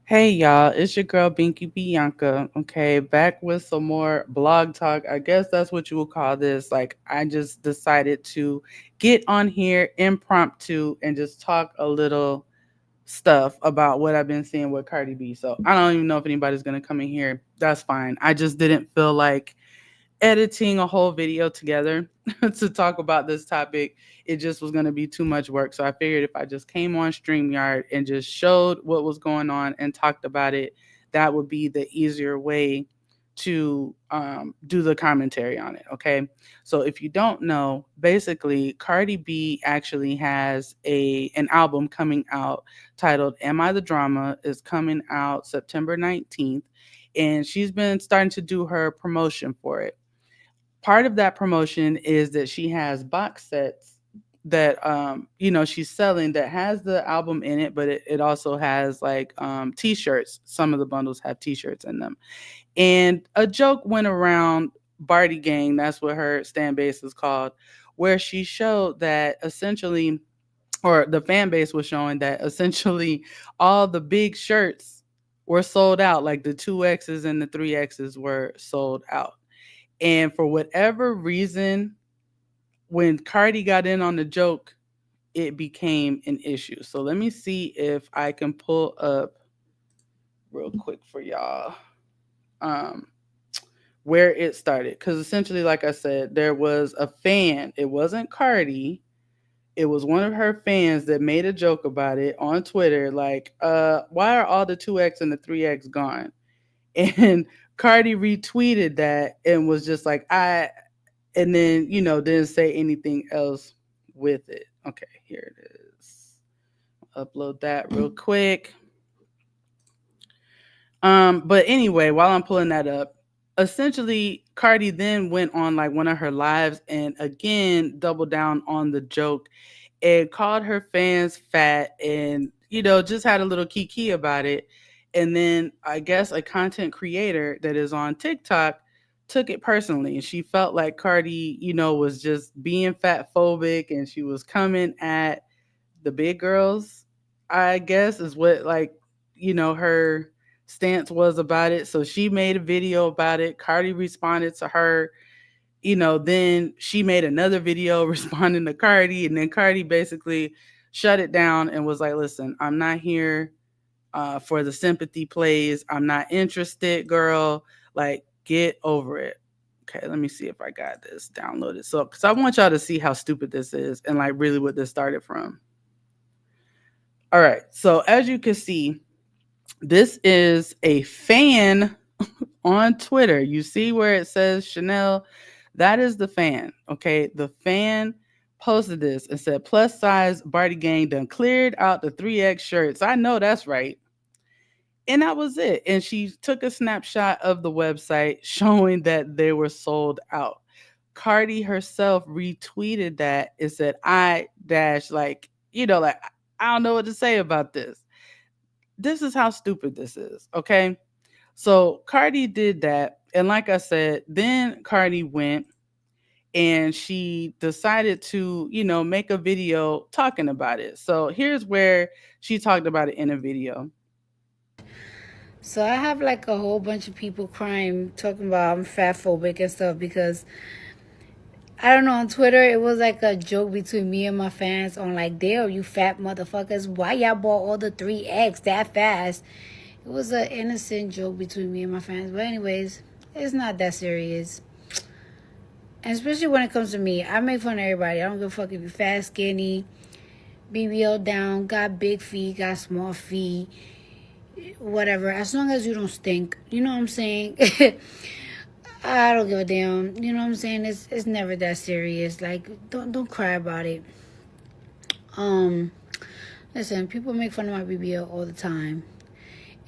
Hey y'all, it's your girl Binky Bianca. Okay, back with some more blog talk. I guess that's what you would call this. Like, I just decided to get on here impromptu and just talk a little stuff about what I've been seeing with Cardi B. So, I don't even know if anybody's going to come in here. That's fine. I just didn't feel like editing a whole video together to talk about this topic. It just was going to be too much work. So I figured if I just came on StreamYard and just showed what was going on and talked about it, that would be the easier way to do the commentary on it. Okay. So if you don't know, basically Cardi B actually has an album coming out titled Am I the Drama? Is coming out September 19th. And she's been starting to do her promotion for it. Part of that promotion is that she has box sets that she's selling that has the album in it, but it also has like t-shirts. Some of the bundles have t-shirts in them. And a joke went around, Barty Gang, that's what her stand base is called, where she showed that essentially, or the fan base was showing that essentially all the big shirts were sold out, like the 2X's and the 3X's were sold out. And for whatever reason, when Cardi got in on the joke, it became an issue. So let me see if I can pull up real quick for y'all um, where it started. Because essentially, like I said, there was a fan. It wasn't Cardi. It was one of her fans that made a joke about it on Twitter, like, why are all the 2X and the 3X gone? And Cardi retweeted that and was just like, and then didn't say anything else with it. Okay, here it is. Upload that real quick. But anyway, while I'm pulling that up, essentially Cardi then went on like one of her lives and again doubled down on the joke and called her fans fat and just had a little kiki about it. And then I guess a content creator that is on TikTok took it personally and she felt like Cardi, was just being fat phobic and she was coming at the big girls, I guess is what like, her stance was about it. So she made a video about it. Cardi responded to her, then she made another video responding to Cardi, and then Cardi basically shut it down and was like, listen, I'm not here for the sympathy plays. I'm not interested, girl. Like, get over it. Okay, let me see if I got this downloaded. So, because I want y'all to see how stupid this is and like really what this started from. All right, so as you can see, this is a fan on Twitter. You see where it says Chanel? That is the fan. Okay. The fan posted this and said, plus size Barty Gang done cleared out the 3X shirts. I know that's right. And that was it. And she took a snapshot of the website showing that they were sold out. Cardi herself retweeted that and said, I dash, like, like, I don't know what to say about this. This is how stupid this is. Okay. So Cardi did that. And like I said, then Cardi went and she decided to, make a video talking about it. So here's where she talked about it in a video. So I have like a whole bunch of people crying, talking about I'm fat phobic and stuff because I don't know, on Twitter it was like a joke between me and my fans on like, damn, you fat motherfuckers, why y'all bought all the 3X that fast? It was an innocent joke between me and my fans. But anyways, it's not that serious. And especially when it comes to me, I make fun of everybody. I don't give a fuck if you're fat, skinny, BBL down, got big feet, got small feet, whatever. As long as you don't stink. You know what I'm saying? I don't give a damn. You know what I'm saying? It's never that serious. Like don't cry about it. Um Listen, people make fun of my BBL all the time.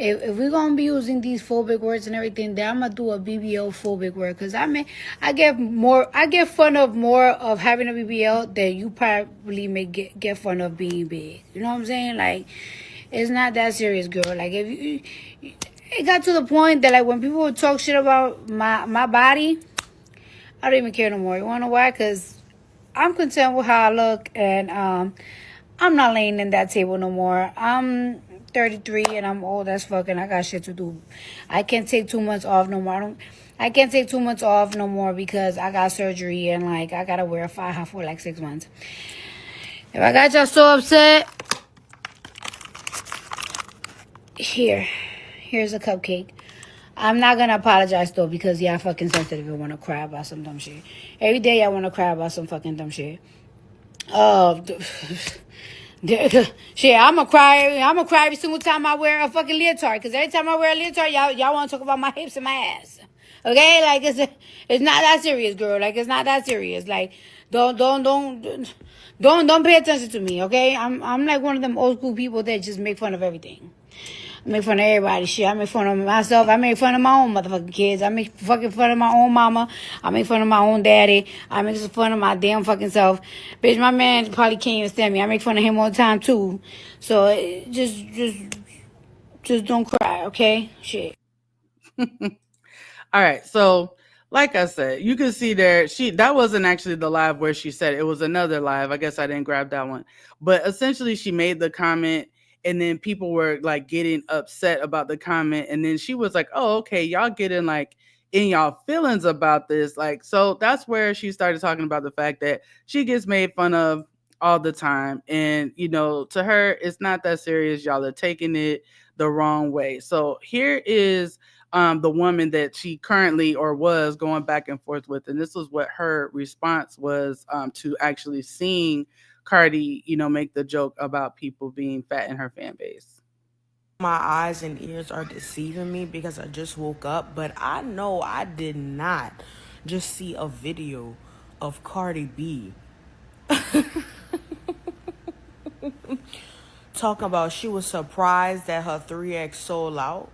If we're gonna be using these phobic words and everything, then I'm gonna do a BBL phobic word because I get fun of more of having a BBL than you probably may get fun of being big. You know what I'm saying? Like, it's not that serious, girl. Like, if you it got to the point that like when people would talk shit about my body, I don't even care no more. You wanna know why? Because I'm content with how I look, and I'm not laying in that table no more. I'm 33 and I'm old as fuck and I got shit to do. I can't take 2 months off no more. I can't take 2 months off no more because I got surgery and like I gotta wear a faja for like 6 months. If I got y'all so upset, here's a cupcake. I'm not gonna apologize though because y'all fucking sensitive and wanna cry about some dumb shit. Every day y'all wanna cry about some fucking dumb shit. Oh, shit, I'm gonna cry. I'm gonna cry every single time I wear a fucking leotard. Cause every time I wear a leotard, y'all want to talk about my hips and my ass. Okay, like it's not that serious, girl. Like it's not that serious. Like don't pay attention to me. Okay, I'm like one of them old school people that just make fun of everything. I make fun of everybody. Shit, I make fun of myself. I make fun of my own motherfucking kids. I make fucking fun of my own mama. I make fun of my own daddy. I make fun of my damn fucking self. Bitch, my man probably can't even stand me. I make fun of him all the time too. So just don't cry, okay? Shit. All right. So, like I said, you can see there, that wasn't actually the live where she said it. It was another live. I guess I didn't grab that one. But essentially she made the comment and then people were like getting upset about the comment. And then she was like, oh, okay, y'all getting like in y'all feelings about this. Like, so that's where she started talking about the fact that she gets made fun of all the time. And, to her, it's not that serious. Y'all are taking it the wrong way. So here is the woman that she currently or was going back and forth with. And this was what her response was to actually seeing Cardi, make the joke about people being fat in her fan base. My eyes and ears are deceiving me because I just woke up, but I know I did not just see a video of Cardi B talking about she was surprised that her 3X sold out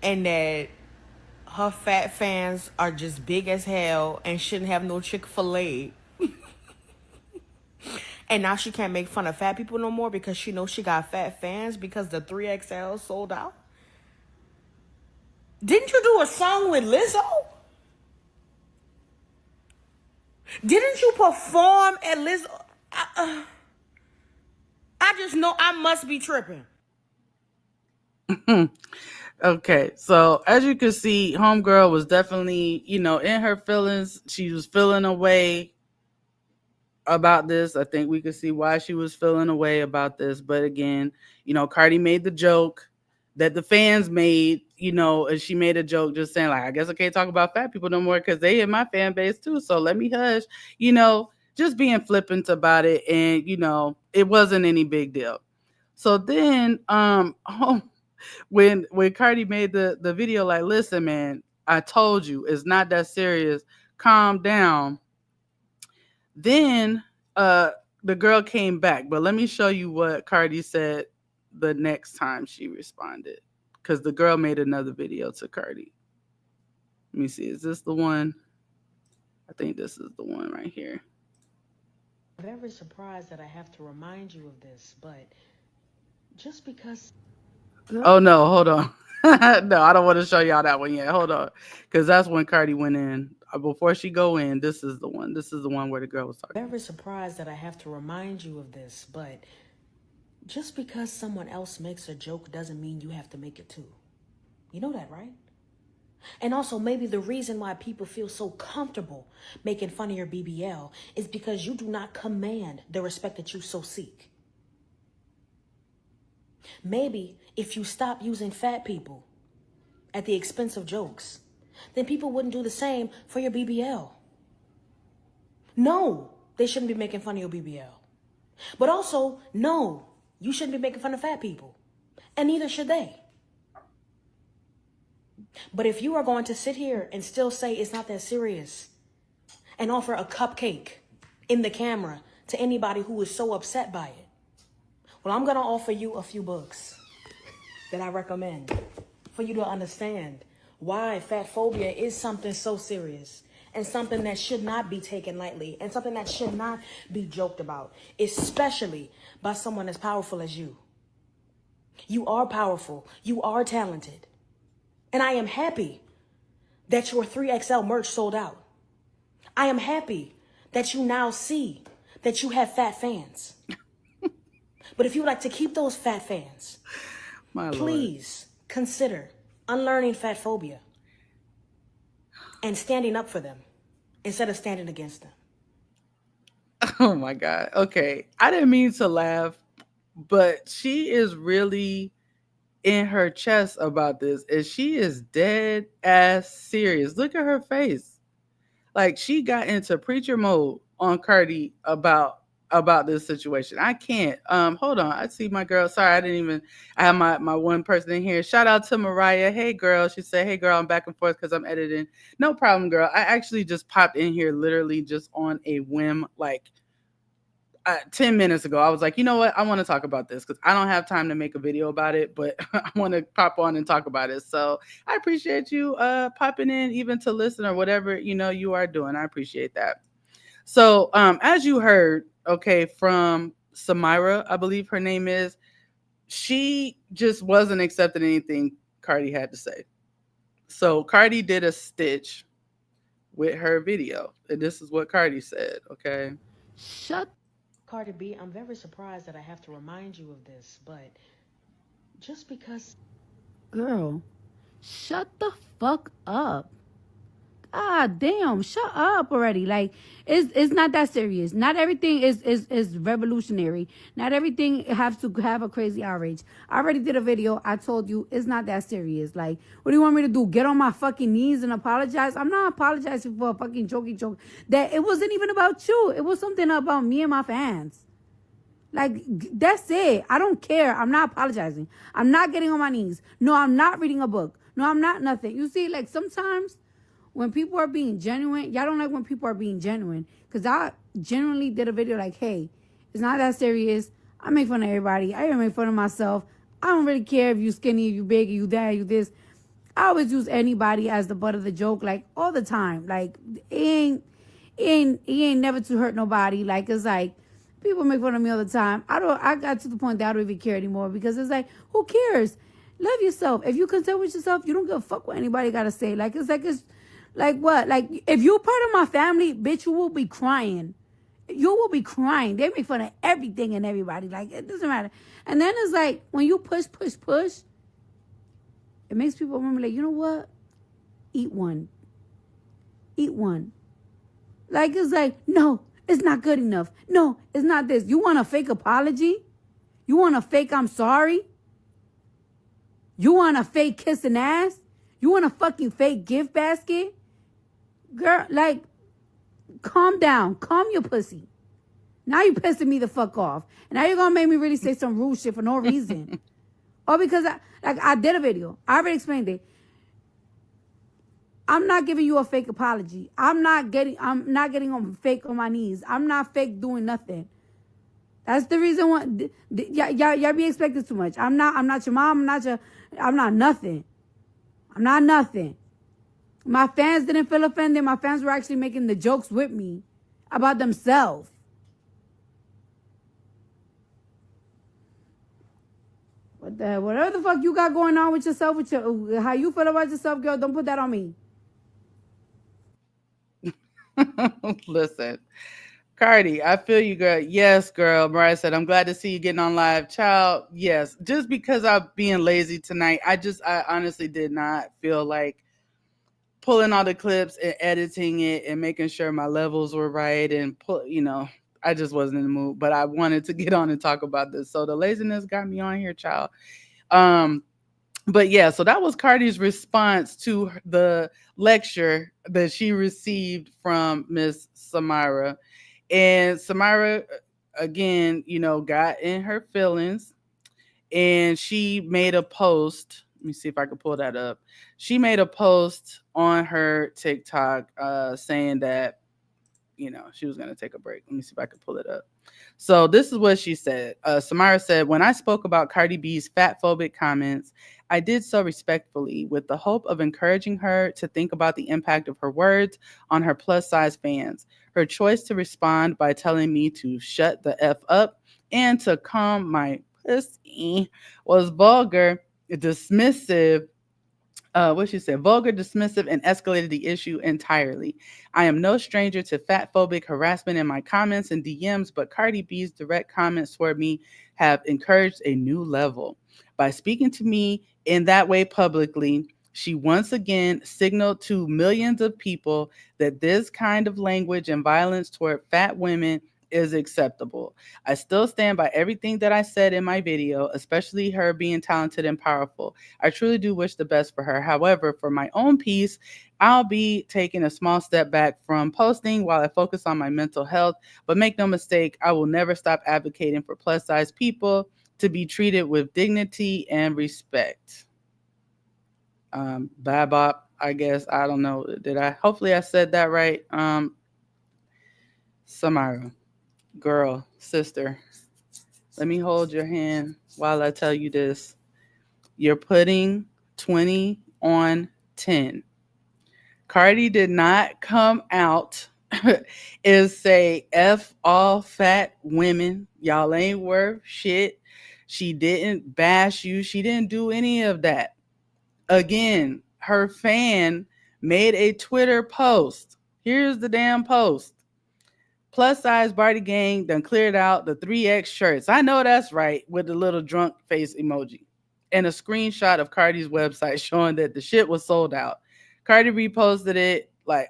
and that her fat fans are just big as hell and shouldn't have no Chick-fil-A. And now she can't make fun of fat people no more because she knows she got fat fans because the 3XL sold out. Didn't you do a song with Lizzo? Didn't you perform at Lizzo? I just know I must be tripping. Okay, so as you can see, Homegirl was definitely, in her feelings. She was feeling away about this. I think we could see why she was feeling away about this. But again, Cardi made the joke that the fans made, and she made a joke just saying, like, I guess I can't talk about fat people no more because they in my fan base too. So let me hush, just being flippant about it. And, it wasn't any big deal. So then when Cardi made the video, like, listen, man, I told you it's not that serious. Calm down. Then the girl came back, but let me show you what Cardi said the next time she responded, because the girl made another video to Cardi. Let me see, is this the one? I think this is the one right here. Very surprised that I have to remind you of this, but just because. Oh no, hold on. No, I don't want to show y'all that one yet. Hold on, because that's when Cardi went in. Before she go in, this is the one. This is the one where the girl was talking. Very surprised that I have to remind you of this, but just because someone else makes a joke doesn't mean you have to make it too. You know that, right? And also, maybe the reason why people feel so comfortable making fun of your BBL is because you do not command the respect that you so seek. Maybe if you stop using fat people at the expense of jokes, then people wouldn't do the same for your BBL. No, they shouldn't be making fun of your BBL. But also, no, you shouldn't be making fun of fat people. And neither should they. But if you are going to sit here and still say it's not that serious and offer a cupcake in the camera to anybody who is so upset by it, well, I'm going to offer you a few books that I recommend for you to understand why fat phobia is something so serious and something that should not be taken lightly and something that should not be joked about, especially by someone as powerful as you. You are powerful. You are talented. And I am happy that your 3XL merch sold out. I am happy that you now see that you have fat fans. But if you would like to keep those fat fans My lord. Please consider unlearning fat phobia and standing up for them instead of standing against them. Oh my god. Okay. I didn't mean to laugh, but she is really in her chest about this, and she is dead ass serious. Look at her face. Like she got into preacher mode on Cardi about this situation. I can't. Hold on. I see my girl. Sorry, I didn't even. I have my one person in here. Shout out to Mariah. Hey girl. She said, "Hey girl, I'm back and forth because I'm editing." No problem, girl. I actually just popped in here literally just on a whim, like 10 minutes ago. I was like, you know what? I want to talk about this because I don't have time to make a video about it, but I want to pop on and talk about it. So I appreciate you popping in even to listen or whatever, you are doing. I appreciate that. So as you heard, okay, from Samira, I believe her name is, she just wasn't accepting anything Cardi had to say. So Cardi did a stitch with her video. And this is what Cardi said, okay? Cardi B, I'm very surprised that I have to remind you of this, but just because Girl, shut the fuck up. God damn, shut up already. Like it's not that serious. Not everything is revolutionary. Not everything has to have a crazy outrage. I already did a video. I told you it's not that serious. Like, what do you want me to do? Get on my fucking knees and apologize? I'm not apologizing for a fucking jokey joke. That it wasn't even about you. It was something about me and my fans. Like, that's it. I don't care. I'm not apologizing. I'm not getting on my knees. No, I'm not reading a book. No, I'm not nothing. You see, like sometimes when people are being genuine, y'all don't like when people are being genuine. Because I genuinely did a video like, hey, it's not that serious. I make fun of everybody. I even make fun of myself. I don't really care if you skinny, if you big, if you that, you this. I always use anybody as the butt of the joke, like all the time. Like it ain't never to hurt nobody. Like it's like people make fun of me all the time. I got to the point that I don't even care anymore because it's like, who cares? Love yourself. If you content with yourself, you don't give a fuck what anybody gotta say. It's like what? Like if you're part of my family, bitch, you will be crying. You will be crying. They make fun of everything and everybody. Like it doesn't matter. And then it's like when you push, it makes people remember, like, you know what? Eat one. Eat one. Like, it's like, no, it's not good enough. No, it's not this. You want a fake apology? You want a fake I'm sorry? You want a fake kissing ass? You want a fucking fake gift basket? Girl, like, calm down. Calm your pussy. Now you pissing me the fuck off. And now you're going to make me really say some rude shit for no reason. Or because I did a video. I already explained it. I'm not giving you a fake apology. I'm not getting on fake on my knees. I'm not fake doing nothing. That's the reason why y'all be expecting too much. I'm not your mom. I'm not nothing. I'm not nothing. My fans didn't feel offended. My fans were actually making the jokes with me about themselves. Whatever the fuck you got going on with yourself, how you feel about yourself, girl, don't put that on me. Listen, Cardi, I feel you, girl. Yes, girl. Mariah said, I'm glad to see you getting on live. Child, yes. Just because I'm being lazy tonight, I honestly did not feel like pulling all the clips and editing it and making sure my levels were right and I just wasn't in the mood. But I wanted to get on and talk about this. So the laziness got me on here, child. Um, but yeah, so that was Cardi's response to the lecture that she received from Miss Samira. And Samira, again, got in her feelings, and she made a post. Let me see if I can pull that up. She made a post on her TikTok saying that, she was going to take a break. Let me see if I can pull it up. So this is what she said. Samara said, when I spoke about Cardi B's fatphobic comments, I did so respectfully with the hope of encouraging her to think about the impact of her words on her plus size fans. Her choice to respond by telling me to shut the F up and to calm my pussy was vulgar, dismissive, what she said, vulgar, dismissive, and escalated the issue entirely. I am no stranger to fat phobic harassment in my comments and DMs, but Cardi B's direct comments toward me have encouraged a new level. By speaking to me in that way publicly, she once again signaled to millions of people that this kind of language and violence toward fat women is acceptable. I still stand by everything that I said in my video, especially her being talented and powerful. I truly do wish the best for her. However, for my own peace, I'll be taking a small step back from posting while I focus on my mental health. But make no mistake, I will never stop advocating for plus size people to be treated with dignity and respect. Babop, I guess. I don't know. Did I? Hopefully, I said that right. Samara, girl, sister, let me hold your hand while I tell you this. You're putting 20 on 10. Cardi did not come out and say, F all fat women. Y'all ain't worth shit. She didn't bash you. She didn't do any of that. Again, her fan made a Twitter post. Here's the damn post. Plus size Barty gang done cleared out the 3X shirts. I know that's right, with the little drunk face emoji. And a screenshot of Cardi's website showing that the shit was sold out. Cardi reposted it like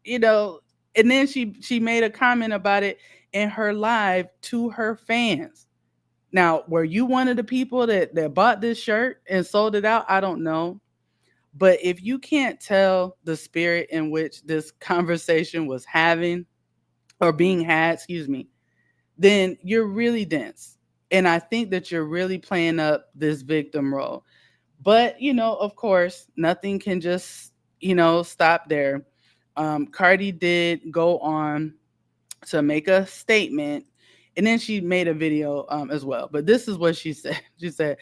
you know, and then she made a comment about it in her live to her fans. Now, were you one of the people that bought this shirt and sold it out? I don't know. But if you can't tell the spirit in which this conversation was having or being had, excuse me, then you're really dense. And I think that you're really playing up this victim role. But, of course, nothing can just, stop there. Cardi did go on to make a statement, and then she made a video as well. But this is what she said. She said,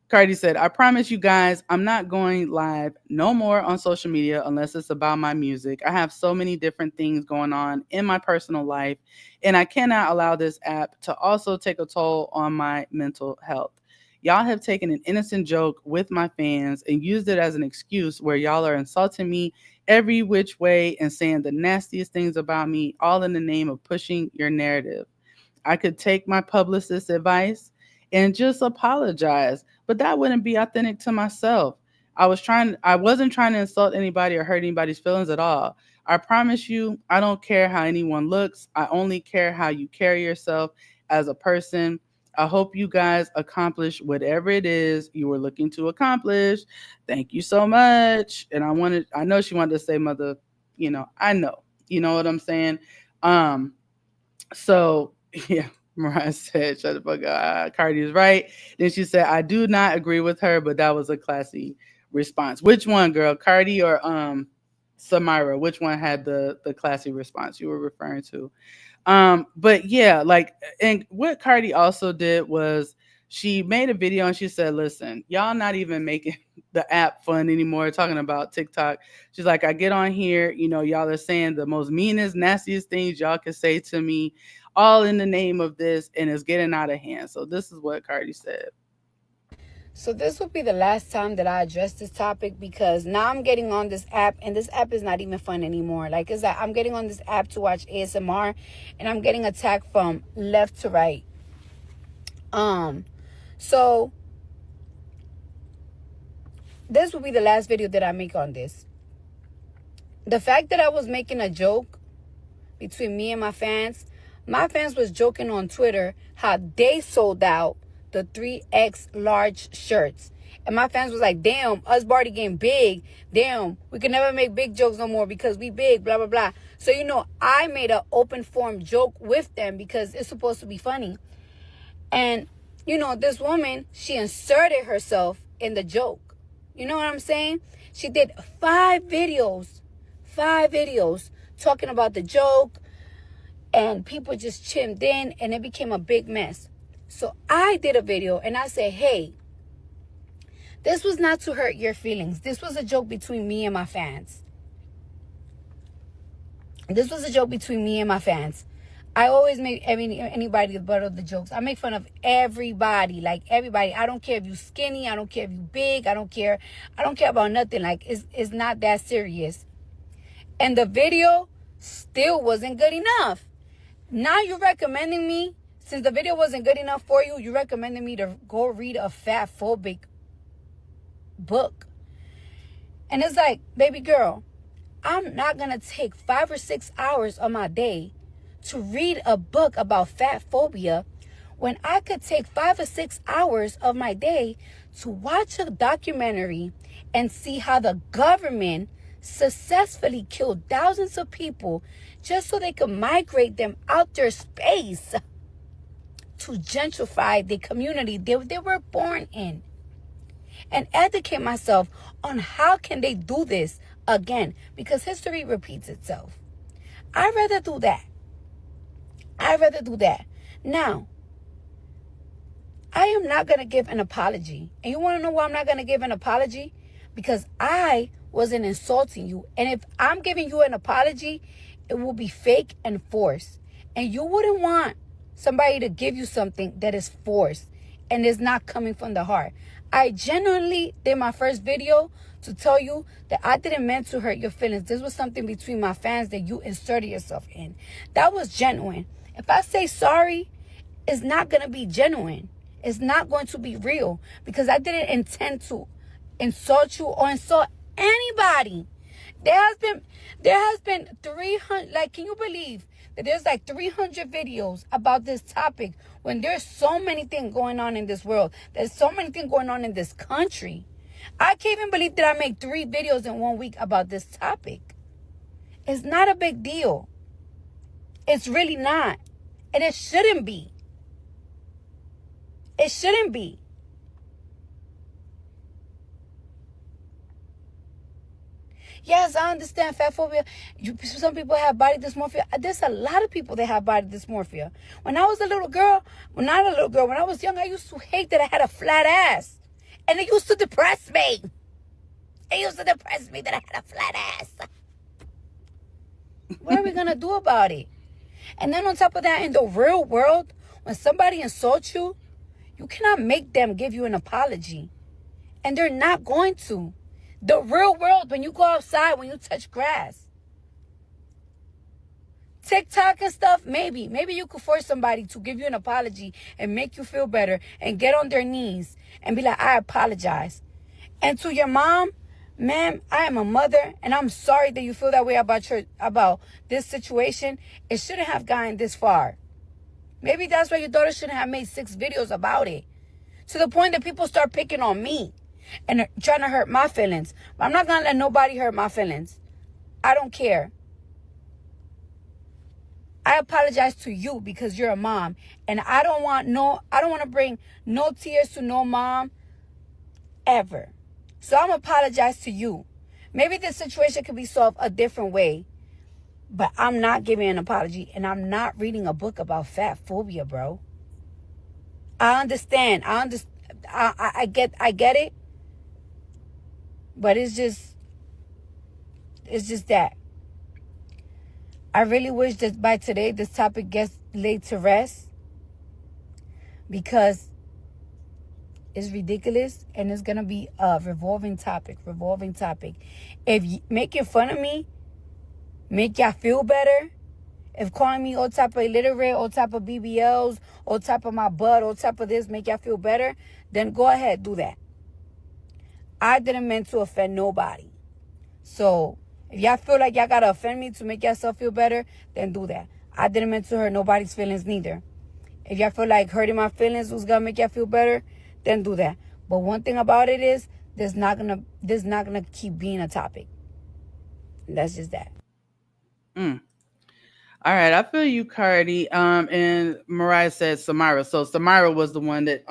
Cardi said, I promise you guys, I'm not going live no more on social media unless it's about my music. I have so many different things going on in my personal life, and I cannot allow this app to also take a toll on my mental health. Y'all have taken an innocent joke with my fans and used it as an excuse where y'all are insulting me every which way and saying the nastiest things about me, all in the name of pushing your narrative. I could take my publicist's advice and just apologize, but that wouldn't be authentic to myself. I wasn't trying to insult anybody or hurt anybody's feelings at all. I promise you, I don't care how anyone looks. I only care how you carry yourself as a person. I hope you guys accomplish whatever it is you were looking to accomplish. Thank you so much. And I know she wanted to say mother, I know. You know what I'm saying? Um, so yeah, Mariah said, shut the fuck up. Cardi is right. Then she said, I do not agree with her, but that was a classy response. Which one, girl? Cardi or Samira? Which one had the classy response you were referring to? But yeah, like, and what Cardi also did was she made a video and she said, listen, y'all not even making the app fun anymore, talking about TikTok. She's like, I get on here, y'all are saying the most meanest, nastiest things y'all can say to me, all in the name of this, and it's getting out of hand. So this is what Cardi said. So this will be the last time that I address this topic, because now I'm getting on this app, and this app is not even fun anymore. Like, it's like I'm getting on this app to watch ASMR, and I'm getting attacked from left to right. So this will be the last video that I make on this. The fact that I was making a joke between me and my fans was joking on Twitter how they sold out the 3X large shirts. And my fans was like, damn, us Barty getting big. Damn, we can never make big jokes no more because we big, blah, blah, blah. So, I made an open form joke with them because it's supposed to be funny. And, this woman, she inserted herself in the joke. You know what I'm saying? She did 5 videos talking about the joke, and people just chimed in, and it became a big mess. So I did a video and I said, hey, this was not to hurt your feelings. This was a joke between me and my fans. I always make anybody the butt of the jokes. I make fun of everybody, like everybody. I don't care if you skinny. I don't care if you big. I don't care about nothing. Like, it's not that serious. And the video still wasn't good enough. Now you're recommending me Since the video wasn't good enough for you, you recommended me to go read a FatPhobic book. And it's like, baby girl, I'm not going to take 5 or 6 hours of my day to read a book about fat phobia when I could take 5 or 6 hours of my day to watch a documentary and see how the government successfully killed thousands of people just so they could migrate them out their space to gentrify the community they were born in, and educate myself on how can they do this again, because history repeats itself. I'd rather do that. I'd rather do that. Now, I am not going to give an apology. And you want to know why I'm not going to give an apology? Because I wasn't insulting you. And if I'm giving you an apology, it will be fake and forced. And you wouldn't want somebody to give you something that is forced and is not coming from the heart. I genuinely did my first video to tell you that I didn't mean to hurt your feelings. This was something between my fans that you inserted yourself in. That was genuine. If I say sorry, it's not going to be genuine. It's not going to be real, because I didn't intend to insult you or insult anybody. There has been 300, like, can you believe that there's like 300 videos about this topic when there's so many things going on in this world? There's so many things going on in this country. I can't even believe that I made 3 videos in 1 week about this topic. It's not a big deal. It's really not. And it shouldn't be. It shouldn't be. Yes, I understand fat phobia. Some people have body dysmorphia. There's a lot of people that have body dysmorphia. When I was a little girl, when I was young, I used to hate that I had a flat ass. And it used to depress me. It used to depress me that I had a flat ass. What are we going to do about it? And then on top of that, in the real world, when somebody insults you, you cannot make them give you an apology. And they're not going to. The real world, when you go outside, when you touch grass, TikTok and stuff, maybe you could force somebody to give you an apology and make you feel better and get on their knees and be like, I apologize. And to your mom, ma'am, I am a mother and I'm sorry that you feel that way about this situation. It shouldn't have gotten this far. Maybe that's why your daughter shouldn't have made 6 videos about it. To the point that people start picking on me and trying to hurt my feelings. But I'm not going to let nobody hurt my feelings. I don't care. I apologize to you because you're a mom. And I don't want to bring no tears to no mom ever. So I'm apologize to you. Maybe this situation could be solved a different way. But I'm not giving an apology. And I'm not reading a book about fat phobia, bro. I understand. I get it. But it's just that. I really wish that by today this topic gets laid to rest, because it's ridiculous and it's going to be a revolving topic. If making fun of me make y'all feel better, if calling me all type of illiterate, all type of BBLs, all type of my butt, all type of this make y'all feel better, then go ahead, do that. I didn't mean to offend nobody. So if y'all feel like y'all got to offend me to make yourself feel better, then do that. I didn't mean to hurt nobody's feelings neither. If y'all feel like hurting my feelings was going to make y'all feel better, then do that. But one thing about it is, this not gonna keep being a topic. That's just that. All right, I feel you, Cardi. And Mariah said Samira. So Samira was the one that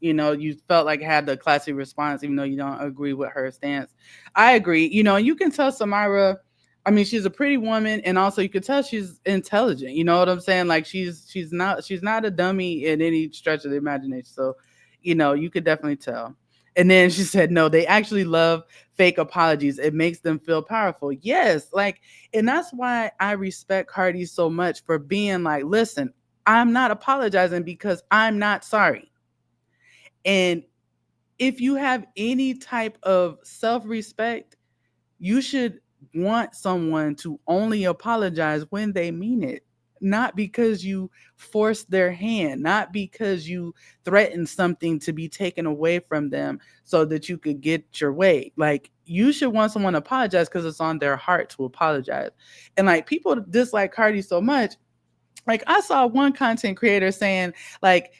you felt like had the classy response, even though you don't agree with her stance. I agree. You can tell Samira. I mean, she's a pretty woman, and also you could tell she's intelligent. You know what I'm saying? Like she's not a dummy in any stretch of the imagination. So, you could definitely tell. And then she said, no, they actually love fake apologies. It makes them feel powerful. Yes, and that's why I respect Cardi so much for being like, listen, I'm not apologizing because I'm not sorry. And if you have any type of self-respect, you should want someone to only apologize when they mean it. not because you forced their hand, not because you threatened something to be taken away from them so that you could get your way. Like, you should want someone to apologize because it's on their heart to apologize. And like, people dislike Cardi so much. Like, I saw one content creator saying, like,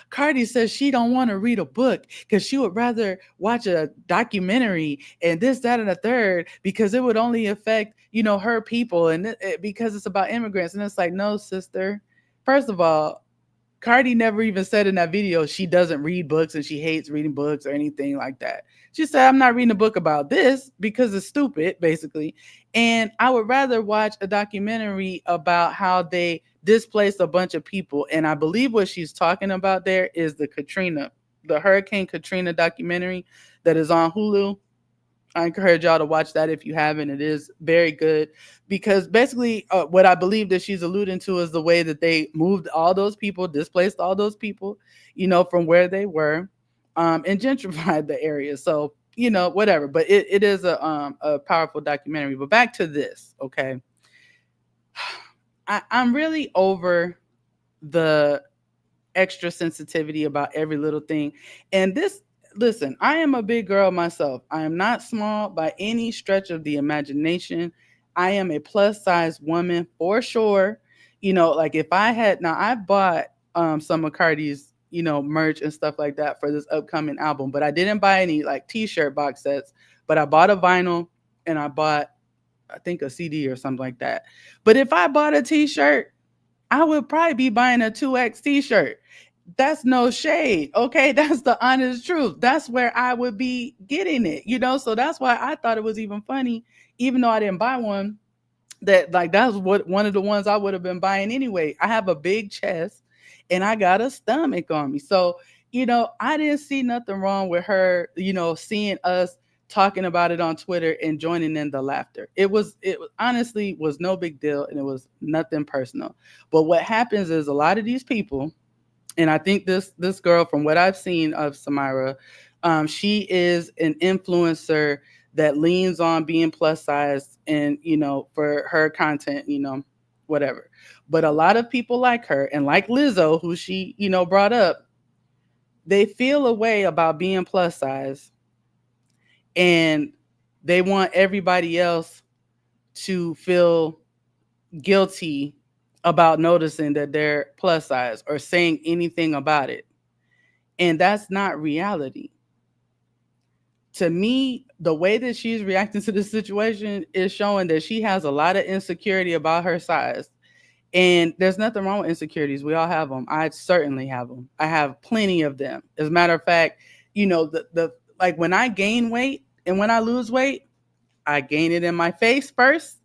Cardi says she don't want to read a book because she would rather watch a documentary and this, that, and the third, because it would only affect, her people, and because it's about immigrants. And it's like, no, sister. First of all, Cardi never even said in that video she doesn't read books and she hates reading books or anything like that. She said, I'm not reading a book about this because it's stupid, basically. And I would rather watch a documentary about how they displaced a bunch of people. And I believe what she's talking about there is the Hurricane Katrina documentary that is on Hulu. I encourage y'all to watch that if you haven't. It is very good because basically, what I believe that she's alluding to is the way that they moved all those people, displaced all those people, from where they were, and gentrified the area. So, whatever. But it is a powerful documentary. But back to this, okay? I'm really over the extra sensitivity about every little thing. And this, listen, I am a big girl myself. I am not small by any stretch of the imagination. I am a plus size woman for sure. Like, if I had, now I bought some of Cardi's, merch and stuff like that for this upcoming album, but I didn't buy any like t-shirt box sets, but I bought a vinyl and I bought, I think, a CD or something like that. But if I bought a t-shirt, I would probably be buying a 2X t-shirt. That's no shade. Okay. That's the honest truth. That's where I would be getting it. So that's why I thought it was even funny, even though I didn't buy one, that like that's what one of the ones I would have been buying anyway. I have a big chest and I got a stomach on me. So, I didn't see nothing wrong with her, seeing us talking about it on Twitter and joining in the laughter. It was honestly was no big deal and it was nothing personal. But what happens is a lot of these people, and I think this girl, from what I've seen of Samira, she is an influencer that leans on being plus size and for her content, whatever. But a lot of people like her and like Lizzo, who she brought up, they feel a way about being plus size, and they want everybody else to feel guilty about noticing that they're plus size or saying anything about it. And that's not reality. To me, the way that she's reacting to the situation is showing that she has a lot of insecurity about her size. And there's nothing wrong with insecurities. We all have them. I certainly have them. I have plenty of them. As a matter of fact, the like, when I gain weight and when I lose weight, I gain it in my face first.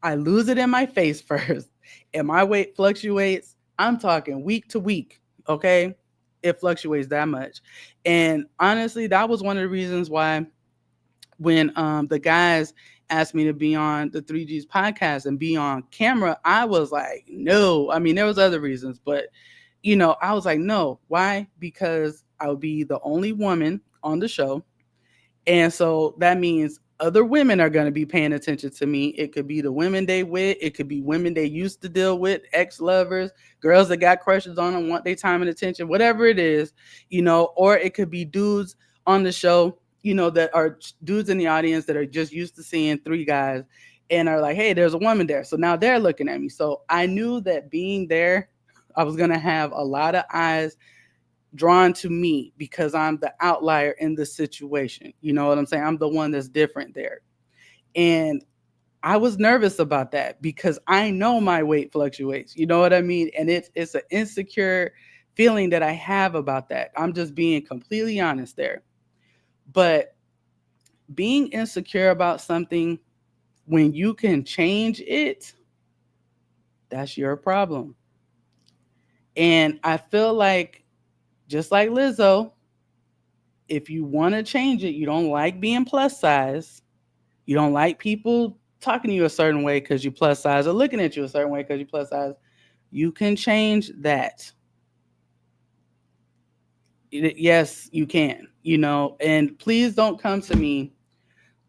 I lose it in my face first. And my weight fluctuates. I'm talking week to week. Okay. It fluctuates that much. And honestly, that was one of the reasons why when the guys asked me to be on the 3G's podcast and be on camera, I was like, no. I mean, there was other reasons, but I was like, no. Why? Because I would be the only woman on the show. And so that means other women are going to be paying attention to me. It could be the women they with. It could be women they used to deal with, ex-lovers, girls that got crushes on them, want their time and attention, whatever it is, or it could be dudes on the show, that are dudes in the audience that are just used to seeing three guys and are like, hey, there's a woman there. So now they're looking at me. So I knew that being there, I was going to have a lot of eyes drawn to me because I'm the outlier in the situation. You know what I'm saying? I'm the one that's different there. And I was nervous about that because I know my weight fluctuates. You know what I mean? And it's an insecure feeling that I have about that. I'm just being completely honest there. But being insecure about something when you can change it, that's your problem. And I feel like, just like Lizzo, if you want to change it, you don't like being plus size, you don't like people talking to you a certain way because you plus size or looking at you a certain way because you plus size, you can change that. Yes, you can, and please don't come to me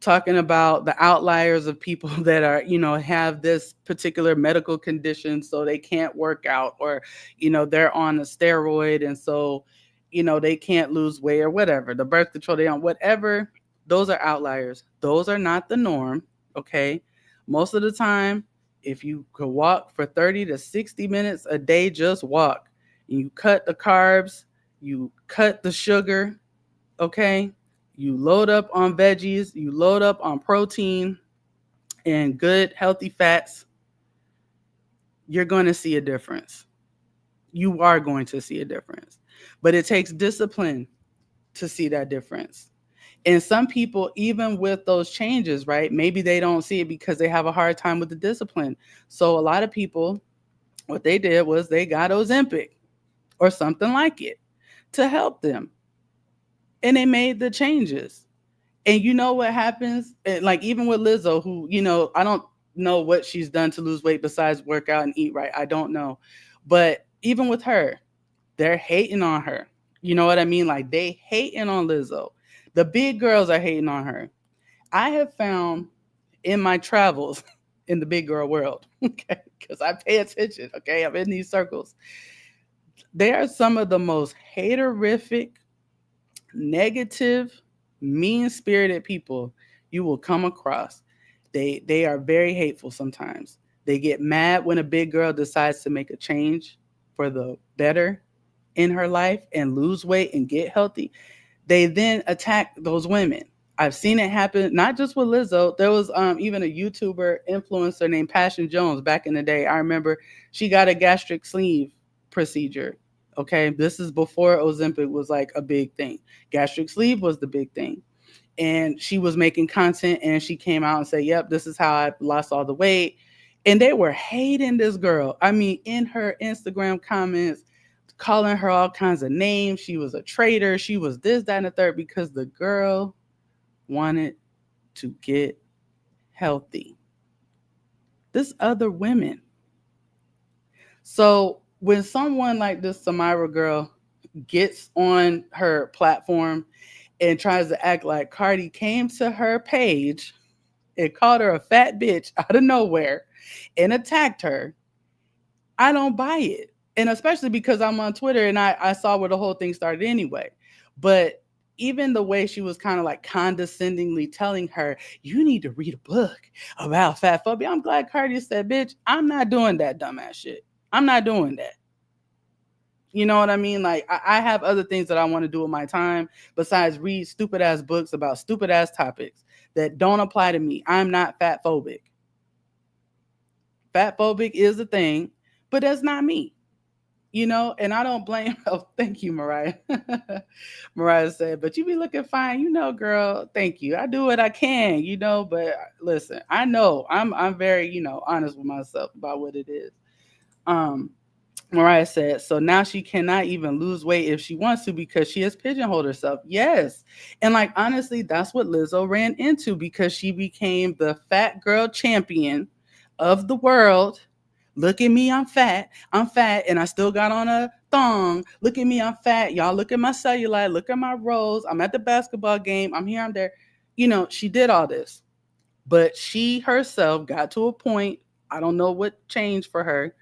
talking about the outliers of people that are, have this particular medical condition so they can't work out, or, they're on a steroid and so, they can't lose weight or whatever, the birth control they on, whatever. Those are outliers. Those are not the norm. Okay. Most of the time, if you could walk for 30 to 60 minutes a day, just walk. And you cut the carbs, you cut the sugar, okay? You load up on veggies, you load up on protein and good healthy fats, you're going to see a difference. You are going to see a difference. But it takes discipline to see that difference. And some people, even with those changes, right, maybe they don't see it because they have a hard time with the discipline. So a lot of people, what they did was they got Ozempic or something like it to help them. And they made the changes. And you know what happens? Like even with Lizzo, who, I don't know what she's done to lose weight besides work out and eat right. I don't know. But even with her, they're hating on her. You know what I mean? Like they hating on Lizzo. The big girls are hating on her. I have found in my travels in the big girl world, okay, because I pay attention, okay, I'm in these circles. They are some of the most haterific, negative, mean-spirited people you will come across. They are very hateful sometimes. They get mad when a big girl decides to make a change for the better in her life and lose weight and get healthy. They then attack those women. I've seen it happen not just with Lizzo. There was even a YouTuber influencer named Passion Jones back in the day. I remember she got a gastric sleeve procedure. Okay, this is before Ozempic was like a big thing. Gastric sleeve was the big thing. And she was making content and she came out and said, "Yep, this is how I lost all the weight." And they were hating this girl. I mean, in her Instagram comments, calling her all kinds of names. She was a traitor. She was this, that, and the third because the girl wanted to get healthy. This other women. So when someone like this Samira girl gets on her platform and tries to act like Cardi came to her page and called her a fat bitch out of nowhere and attacked her, I don't buy it. And especially because I'm on Twitter and I saw where the whole thing started anyway. But even the way she was kind of like condescendingly telling her, "You need to read a book about fat phobia." I'm glad Cardi said, "Bitch, I'm not doing that dumbass shit. I'm not doing that." You know what I mean? Like I have other things that I want to do with my time besides read stupid ass books about stupid ass topics that don't apply to me. I'm not fat phobic. Fat phobic is a thing, but that's not me. And I don't blame. Oh, thank you, Mariah. Mariah said, "But you be looking fine, girl. Thank you. I do what I can, But listen, I know I'm very, honest with myself about what it is." Um, Mariah said, "So now she cannot even lose weight if she wants to because she has pigeonholed herself." Yes. And like honestly, that's what Lizzo ran into because she became the fat girl champion of the world. Look at me, I'm fat. I'm fat and I still got on a thong. Look at me, I'm fat. Y'all look at my cellulite, look at my rolls. I'm at the basketball game. I'm here, I'm there. She did all this. But she herself got to a point, I don't know what changed for her,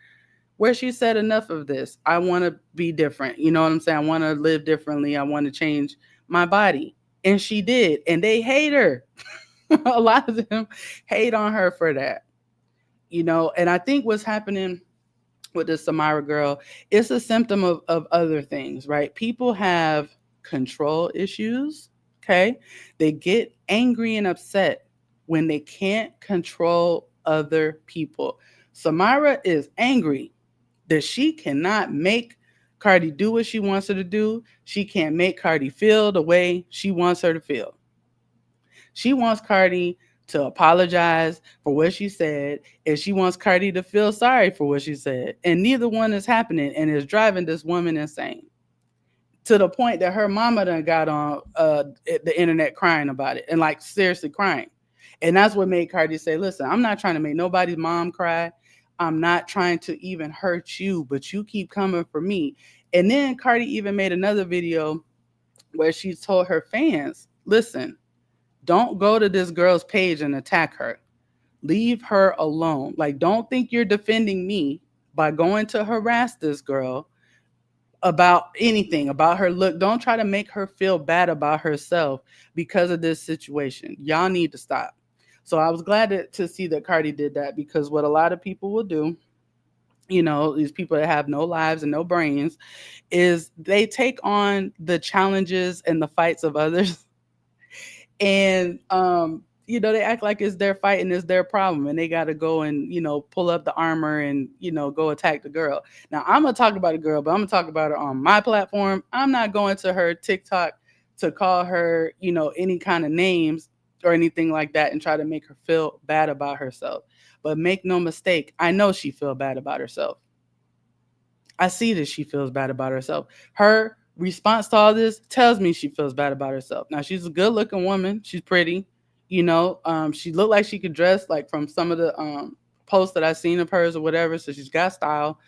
where she said, "Enough of this. I want to be different." You know what I'm saying? I want to live differently. I want to change my body. And she did. And they hate her. A lot of them hate on her for that. And I think what's happening with this Samira girl, it's a symptom of other things, right? People have control issues. Okay. They get angry and upset when they can't control other people. Samira is angry that she cannot make Cardi do what she wants her to do. She can't make Cardi feel the way she wants her to feel. She wants Cardi to apologize for what she said, and she wants Cardi to feel sorry for what she said. And neither one is happening and is driving this woman insane to the point that her mama done got on the internet crying about it and like seriously crying. And that's what made Cardi say, "Listen, I'm not trying to make nobody's mom cry. I'm not trying to even hurt you, but you keep coming for me." And then Cardi even made another video where she told her fans, "Listen, Don't go to this girl's page and attack her. Leave her alone. Like, don't think you're defending me by going to harass this girl about anything, about her look. Don't try to make her feel bad about herself because of this situation. Y'all need to stop. So I was glad to see that Cardi did that, because what a lot of people will do, these people that have no lives and no brains, is they take on the challenges and the fights of others and they act like it's their fight and it's their problem, and they got to go and pull up the armor and go attack the girl. Now I'm gonna talk about a girl, but I'm gonna talk about her on my platform. I'm not going to her TikTok to call her any kind of names or anything like that and try to make her feel bad about herself. But make no mistake, I know she feel bad about herself. I see that she feels bad about herself. Her response to all this tells me she feels bad about herself. Now she's a good looking woman. She's pretty. She looked like she could dress, like from some of the posts that I've seen of hers or whatever. So she's got style.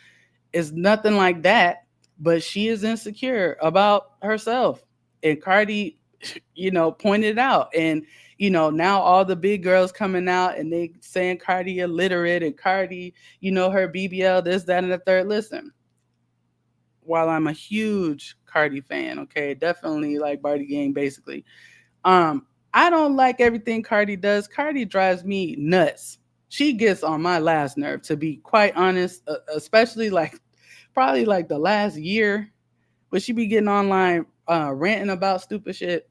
It's nothing like that, but she is insecure about herself. And Cardi, pointed out. And now all the big girls coming out and they saying Cardi illiterate and Cardi, her BBL, this, that, and the third. Listen, while I'm a huge Cardi fan, okay, definitely like Barty Gang, basically. Um, I don't like everything Cardi does. Cardi drives me nuts. She gets on my last nerve, to be quite honest, especially like probably like the last year, but she be getting online ranting about stupid shit.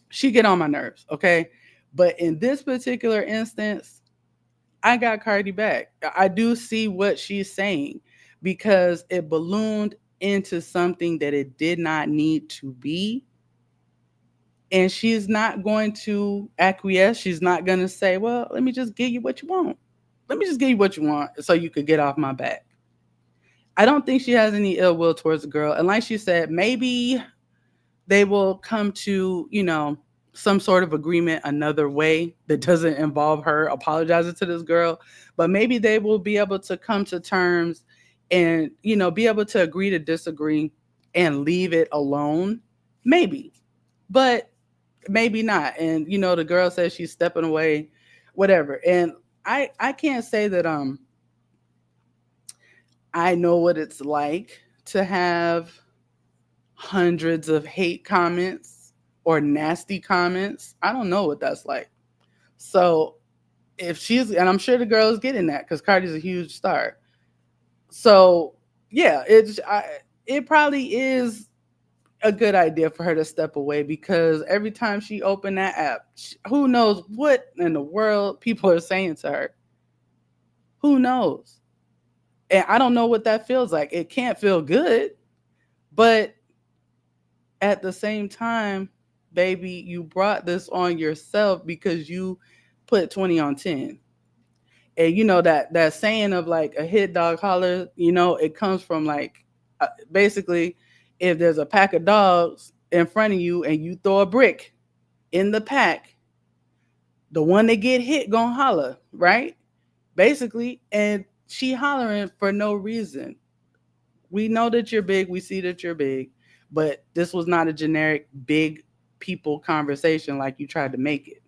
She get on my nerves, okay? But in this particular instance, I got Cardi back. I do see what she's saying, because it ballooned into something that it did not need to be. And she's not going to acquiesce. She's not going to say, well, let me just give you what you want. Let me just give you what you want so you could get off my back. I don't think she has any ill will towards the girl. And like she said, maybe they will come to, some sort of agreement another way that doesn't involve her apologizing to this girl. But maybe they will be able to come to terms and, be able to agree to disagree and leave it alone. Maybe. But maybe not. And, the girl says she's stepping away, whatever. And I can't say that I know what it's like to have hundreds of hate comments or nasty comments. I don't know what that's like. So if she's, and I'm sure the girl is getting that because Cardi's a huge star. So yeah, it probably is a good idea for her to step away, because every time she opened that app, who knows what in the world people are saying to her. Who knows? And I don't know what that feels like. It can't feel good, but at the same time, baby, you brought this on yourself because you put 20 on 10. And that saying of like a hit dog holler, it comes from like basically, if there's a pack of dogs in front of you and you throw a brick in the pack, the one that get hit gonna holler, right? Basically, and she hollering for no reason. We know that you're big. We see that you're big, but this was not a generic big people conversation like you tried to make it.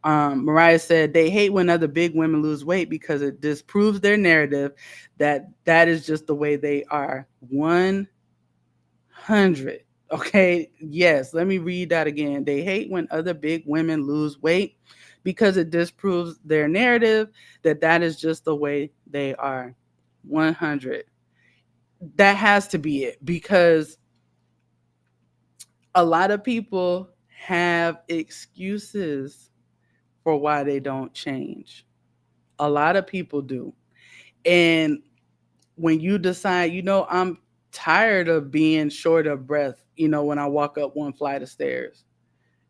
Mariah said they hate when other big women lose weight because it disproves their narrative that is just the way they are. 100. Okay. Yes. Let me read that again. They hate when other big women lose weight because it disproves their narrative that is just the way they are. 100. That has to be it, because a lot of people have excuses for why they don't change. A lot of people do. And when you decide, I'm tired of being short of breath, when I walk up one flight of stairs,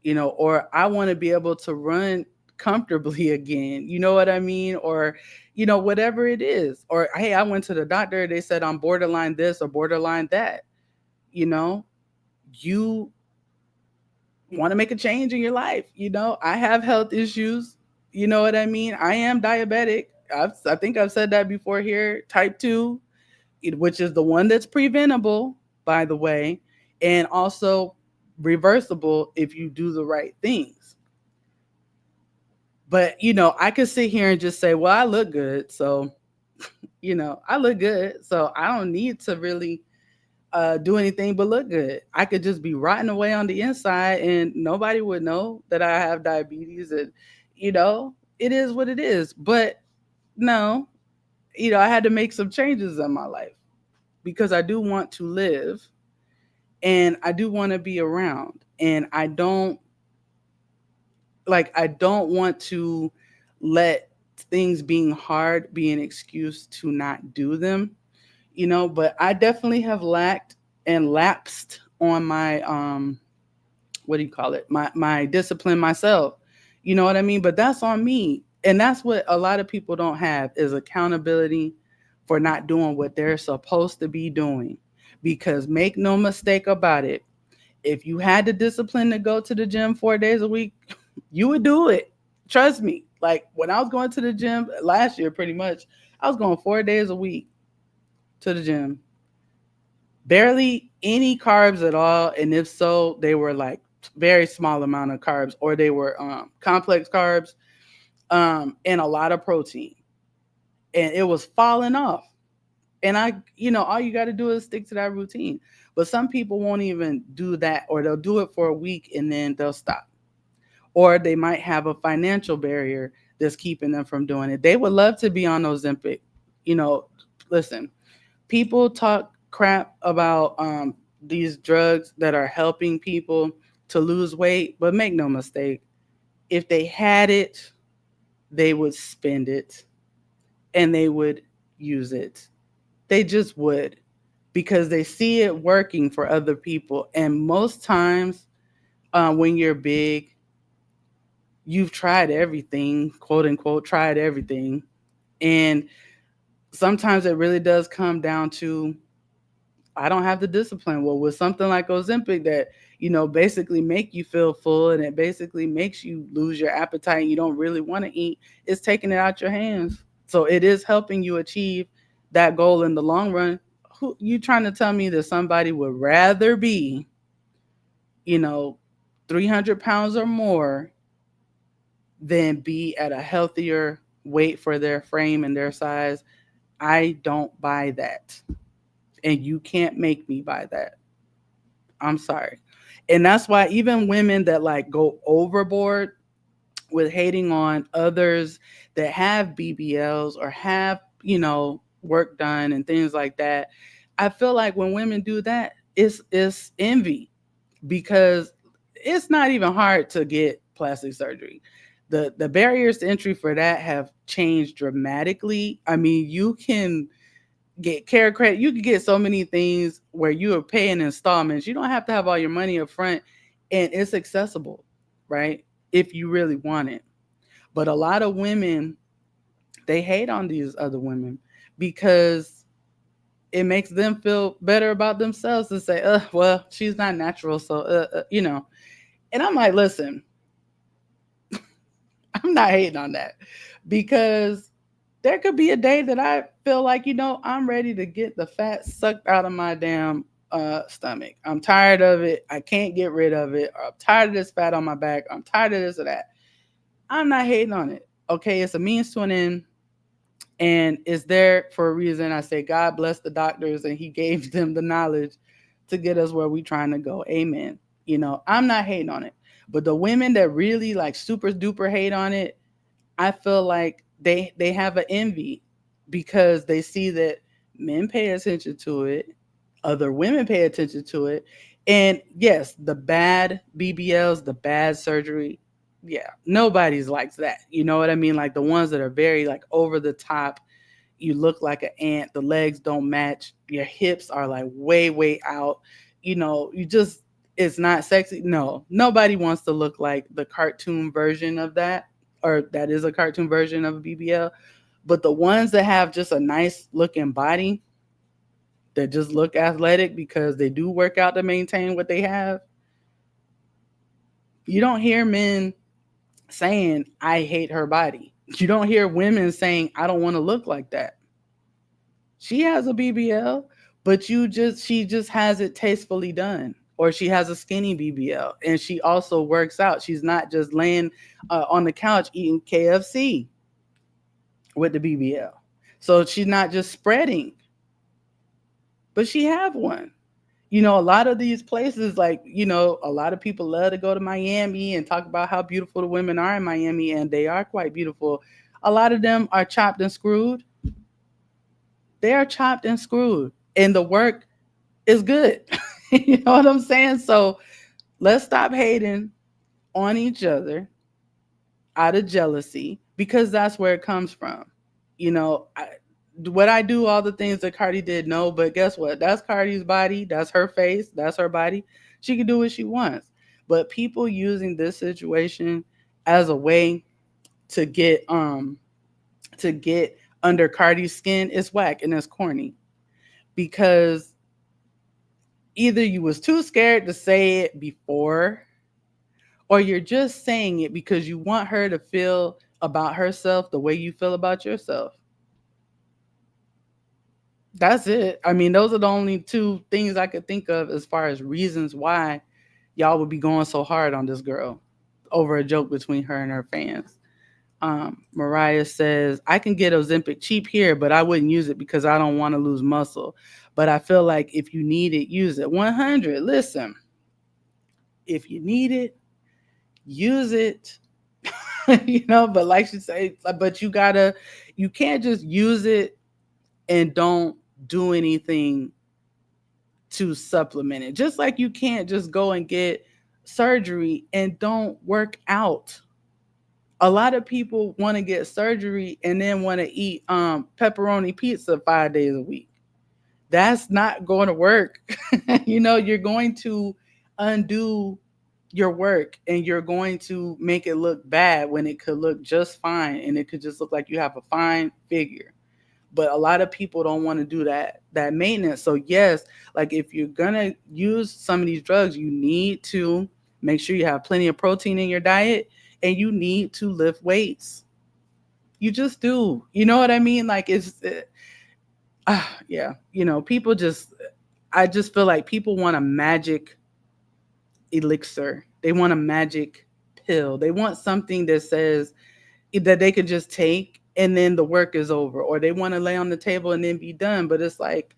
or I want to be able to run comfortably again, you know what I mean? Or, whatever it is. Or, hey, I went to the doctor, they said I'm borderline this or borderline that, you know, you want to make a change in your life. I have health issues. You know what I mean? I am diabetic. I think I've said that before here. Type 2, which is the one that's preventable, by the way, and also reversible if you do the right things. But I could sit here and just say, well, I look good. So, I look good. So I don't need to really do anything but look good. I could just be rotting away on the inside and nobody would know that I have diabetes. And, it is what it is. But no, I had to make some changes in my life because I do want to live and I do want to be around. And I don't want to let things being hard be an excuse to not do them, but I definitely have lacked and lapsed on my what do you call it? My discipline myself. You know what I mean? But that's on me. And that's what a lot of people don't have is accountability for not doing what they're supposed to be doing. Because make no mistake about it, if you had the discipline to go to the gym 4 days a week, you would do it. Trust me. Like when I was going to the gym last year pretty much, I was going 4 days a week to the gym. Barely any carbs at all, and if so, they were like very small amount of carbs, or they were complex carbs, and a lot of protein, and it was falling off. And all you got to do is stick to that routine. But some people won't even do that, or they'll do it for a week and then they'll stop, or they might have a financial barrier that's keeping them from doing it. They would love to be on Ozempic. Listen, people talk crap about these drugs that are helping people to lose weight, but make no mistake, if they had it, they would spend it and they would use it. They just would because they see it working for other people. And most times, when you're big, you've tried everything, quote unquote, tried everything. And sometimes it really does come down to I don't have the discipline. Well, with something like Ozempic that, basically make you feel full and it basically makes you lose your appetite and you don't really want to eat, it's taking it out your hands. So it is helping you achieve that goal in the long run. Who you trying to tell me that somebody would rather be, you know, 300 pounds or more than be at a healthier weight for their frame and their size? I don't buy that. And you can't make me buy that. I'm sorry. And that's why even women that like go overboard with hating on others that have BBLs or have, work done and things like that, I feel like when women do that, it's envy because it's not even hard to get plastic surgery. The barriers to entry for that have changed dramatically. I mean, you can get care credit. You can get so many things where you are paying installments. You don't have to have all your money up front, and it's accessible, right? If you really want it. But a lot of women, they hate on these other women because it makes them feel better about themselves to say, well, she's not natural. So, And I'm like, listen, I'm not hating on that because there could be a day that I feel like, I'm ready to get the fat sucked out of my damn stomach. I'm tired of it. I can't get rid of it. I'm tired of this fat on my back. I'm tired of this or that. I'm not hating on it. Okay, it's a means to an end and it's there for a reason. I say God bless the doctors and he gave them the knowledge to get us where we trying to go. Amen. I'm not hating on it. But the women that really like super duper hate on it, I feel like they have an envy because they see that men pay attention to it, other women pay attention to it, and yes, the bad BBLs, the bad surgery, yeah, nobody's likes that. You know what I mean? Like the ones that are very like over the top. You look like an ant. The legs don't match. Your hips are like way way out. You just it's not sexy. No, nobody wants to look like the cartoon version of that or that is a cartoon version of a BBL. But the ones that have just a nice looking body that just look athletic because they do work out to maintain what they have, you don't hear men saying, I hate her body. You don't hear women saying, I don't want to look like that. She has a BBL, but she just has it tastefully done. or she has a skinny BBL, and she also works out. She's not just laying on the couch eating KFC with the BBL. So she's not just spreading, but she have one. A lot of these places, like, a lot of people love to go to Miami and talk about how beautiful the women are in Miami, and they are quite beautiful. A lot of them are chopped and screwed. They are chopped and screwed, and the work is good. You know what I'm saying? So let's stop hating on each other out of jealousy, because that's where it comes from. Would I do all the things that Cardi did? No, but guess what? That's Cardi's body. That's her face. That's her body. She can do what she wants. But people using this situation as a way to get under Cardi's skin is whack, and it's corny, because either you was too scared to say it before, or you're just saying it because you want her to feel about herself the way you feel about yourself. That's it. I mean, those are the only two things I could think of as far as reasons why y'all would be going so hard on this girl over a joke between her and her fans. Mariah says, I can get Ozempic cheap here, but I wouldn't use it because I don't want to lose muscle. But I feel like if you need it, use it. 100. Listen, if you need it, use it. But like she said, but you can't just use it and don't do anything to supplement it. Just like you can't just go and get surgery and don't work out. A lot of people want to get surgery and then want to eat pepperoni pizza 5 days a week. That's not going to work. You're going to undo your work, and you're going to make it look bad when it could look just fine, and it could just look like you have a fine figure. But a lot of people don't want to do that maintenance. So yes, like if you're gonna use some of these drugs, you need to make sure you have plenty of protein in your diet, and you need to lift weights. You just do. You know what I mean? Like yeah. People just. I just feel like people want a magic elixir. They want a magic pill. They want something that says that they could just take and then the work is over, or they want to lay on the table and then be done. But it's like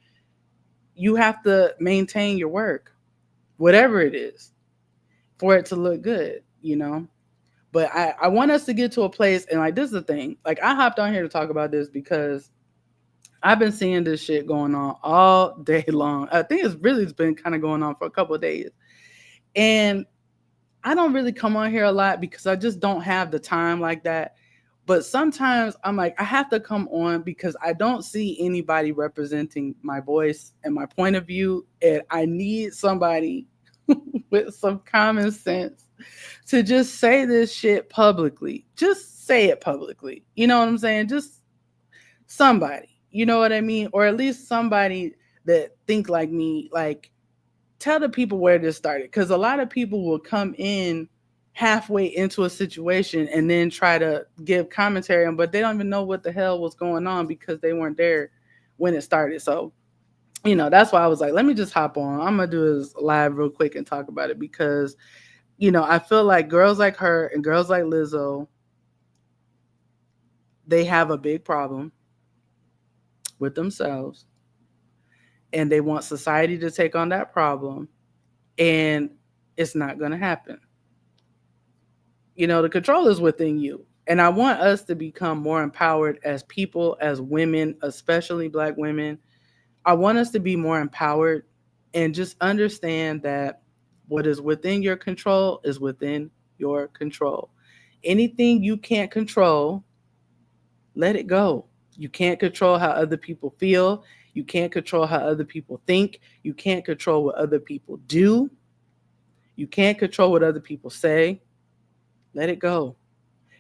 you have to maintain your work, whatever it is, for it to look good. But I want us to get to a place, and like this is the thing. Like I hopped on here to talk about this because I've been seeing this shit going on all day long. I think it's been kind of going on for a couple of days. And I don't really come on here a lot because I just don't have the time like that. But sometimes I'm like, I have to come on because I don't see anybody representing my voice and my point of view. And I need somebody with some common sense to just say this shit publicly. Just say it publicly. You know what I'm saying? Just somebody. You know what I mean? Or at least somebody that think like me, like tell the people where this started, because a lot of people will come in halfway into a situation and then try to give commentary on, but they don't even know what the hell was going on because they weren't there when it started. So that's why I was like, let me just hop on. I'm gonna do this live real quick and talk about it, because I feel like girls like her and girls like Lizzo, they have a big problem with themselves, and they want society to take on that problem, and it's not going to happen. The control is within you. And I want us to become more empowered as people, as women, especially Black women. I want us to be more empowered and just understand that what is within your control is within your control. Anything you can't control, let it go. You can't control how other people feel. You can't control how other people think. You can't control what other people do. You can't control what other people say. Let it go.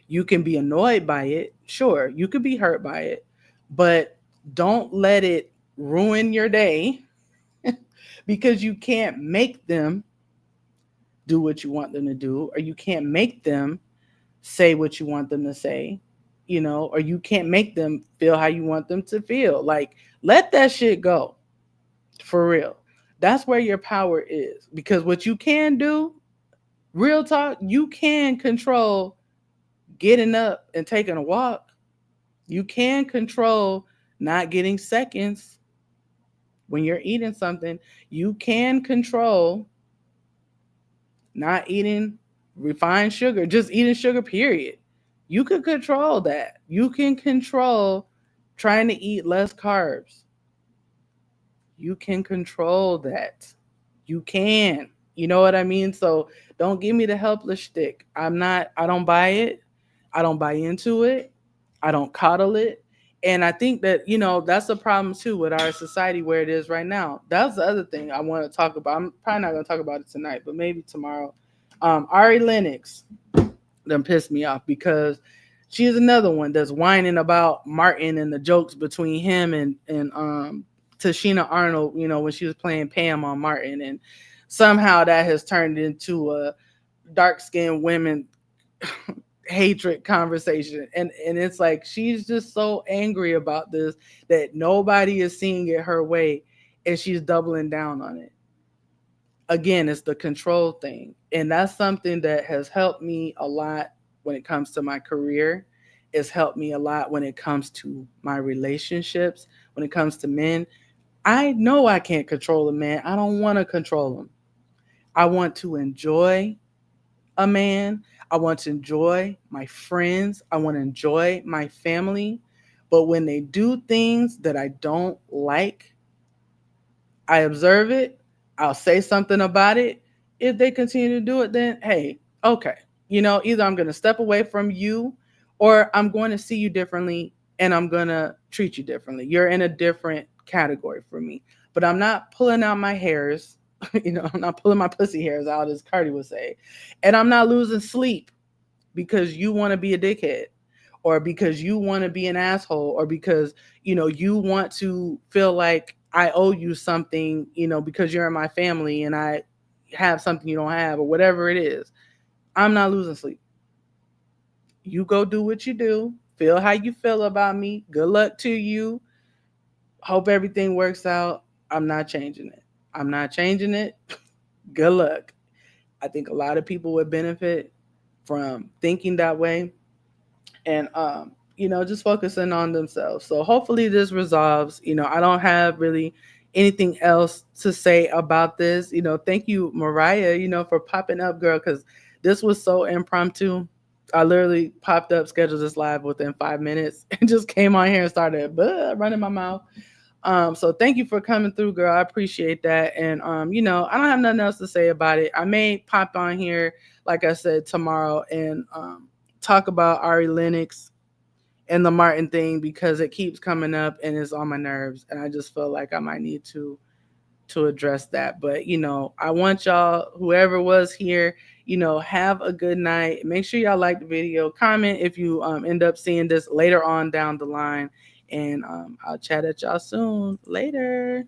You can be annoyed by it. Sure, you could be hurt by it, but don't let it ruin your day because you can't make them do what you want them to do, or you can't make them say what you want them to say, or you can't make them feel how you want them to feel. Like, let that shit go, for real. That's where your power is. Because what you can do, real talk, you can control getting up and taking a walk. You can control not getting seconds when you're eating something. You can control not eating refined sugar, just eating sugar, period. You can control that. You can control trying to eat less carbs. You can control that. You can. You know what I mean? So don't give me the helpless stick. I don't buy it. I don't buy into it. I don't coddle it. And I think that, that's the problem too with our society where it is right now. That's the other thing I want to talk about. I'm probably not going to talk about it tonight, but maybe tomorrow. Ari Lennox done pissed me off because she's another one that's whining about Martin and the jokes between him and Tashina Arnold, when she was playing Pam on Martin, and somehow that has turned into a dark skinned women hatred conversation. And it's like she's just so angry about this that nobody is seeing it her way, and she's doubling down on it. Again, it's the control thing. And that's something that has helped me a lot when it comes to my career. It's helped me a lot when it comes to my relationships, when it comes to men. I know I can't control a man. I don't want to control him. I want to enjoy a man. I want to enjoy my friends. I want to enjoy my family. But when they do things that I don't like, I observe it. I'll say something about it. If they continue to do it, then hey, okay. Either I'm going to step away from you or I'm going to see you differently and I'm going to treat you differently. You're in a different category for me. But I'm not pulling out my hairs. I'm not pulling my pussy hairs out, as Cardi would say. And I'm not losing sleep because you want to be a dickhead or because you want to be an asshole or because you want to feel like I owe you something, because you're in my family and I have something you don't have or whatever it is. I'm not losing sleep. You go do what you do, feel how you feel about me. Good luck to you. Hope everything works out. I'm not changing it. I'm not changing it. Good luck. I think a lot of people would benefit from thinking that way and just focusing on themselves. So hopefully this resolves. I don't have really anything else to say about this. Thank you, Mariah, for popping up, girl, because this was so impromptu. I literally popped up, scheduled this live within 5 minutes, and just came on here and started running my mouth. So thank you for coming through, girl. I appreciate that. And I don't have nothing else to say about it. I may pop on here, like I said, tomorrow and talk about Ari Lennox and the Martin thing because it keeps coming up and it's on my nerves. And I just feel like I might need to address that. But I want y'all, whoever was here, have a good night. Make sure y'all like the video, comment if you end up seeing this later on down the line. And I'll chat at y'all soon. Later.